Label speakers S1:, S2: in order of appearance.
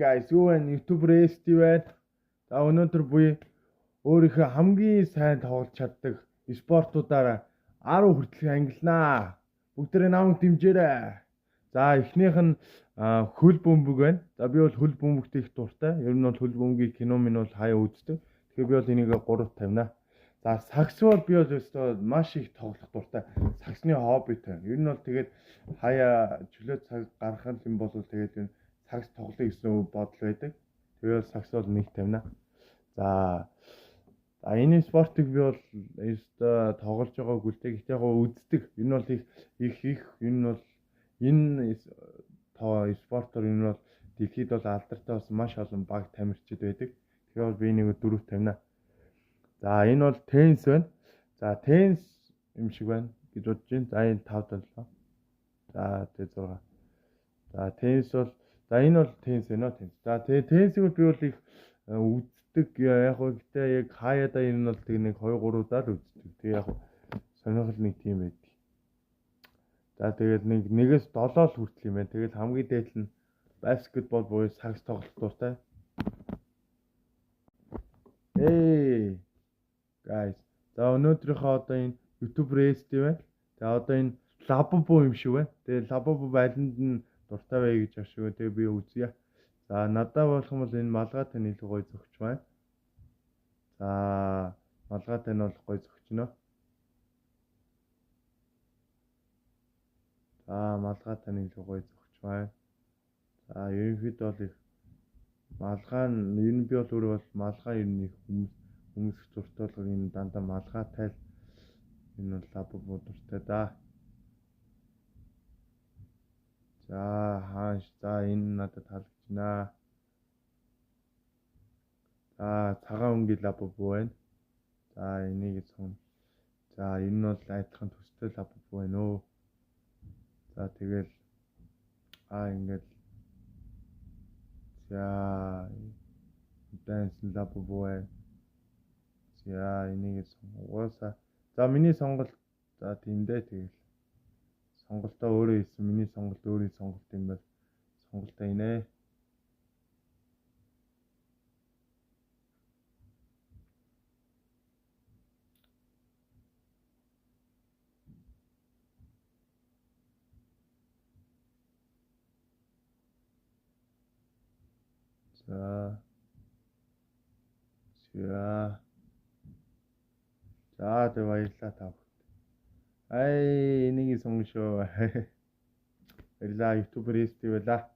S1: guys, юу вэ? YouTube Resti байна. За өнөөдөр буюу өөрийнхөө хамгийн сайн тоглож чаддаг спортуудаараа 10 хүртэл ангилнаа. Бүгдээ намайг дэмжээрэй. За эхнийх нь хөл бөмбөг байна. За би бол хөл бөмбөгт их дуртай. Ер нь бол хөл бөмбөгийг кино минь бол хаяа үздэг. Тэгэхээр би бол энийг 3 тавина. За сакс бол би бол өстой маш их тоглох дуртай. Саксны хоббитэй. Ер нь бол тэгээд хаяа чөлөө цаг гарах юм бол тэгээд сакс тоглоё гэсэн бодол байдаг. Тэгээд сакс бол нэг тавина. За энэ спортыг би бол өстой тоглож байгааг үлдээ. Гэхдээ яг үздэг. Ер нь бол их ер нь бол энэ спортоор ер нь бол дэлхийд бол алдартай бас маш олон баг тамирчид байдаг. Тэгэхээр бол би нэг 4 тавина. За энэ бол теннис байна. За теннис юм шиг байна гэж бодож байна. За энэ 5 талаа. За тэгээ 6. За теннис бол за энэ бол теннис байна уу теннис. За тэгээ теннисийг би бол их үздэг яг хөө гэтээ яг хаяада энэ бол тэг нэг 2 3 удаа л үздэг. Тэгээ яг сонирхол нэг тийм байдаг. За тэгээд нэгээс 7 л хүртэл юм байна. Тэгээд хамгийн дээд нь баскетбол буюу сакс тоглох дуртай. Guys. За өнөөдрийнхөө одоо энэ YouTube Resti байна. За одоо энэ лабобо юм шиг байна. Тэгээ лабобо байланд нь дуртай бай гэж ашиг. Тэгээ би үзье. За надад болох юм бол энэ малгайтай илүү гоё зөгч байна. За малгайтай нь бол гоё зөгчнө. За малгайтай нь илүү гоё зөгч байна. За ерөнхийдөө бол их малгай нь ер нь би бол өөрөө бол малгай ер нь их хүмүүс дуртай бол энэ дандаа малгайтай л энэ бол лабобо дуртай да. За хааш за энэ надад таалагдчихна. За цагаан өнгийн лабобо байна. За энийг сонь. За энэ нь бол айдхан төстэй лабобо байна өө. За тэгэл ингээд за данс лабобо байна. За энийг угаасаа за миний сонголт за тиймдээ тэгэл сонголтоо өөрөө хийсэн миний сонголт өөрийн сонголт юм байна. Сонголтоо инээ. За тэг баярлалаа та бүхэнд. Энийг сонгошоо. Баярлалаа YouTube Resti байлаа.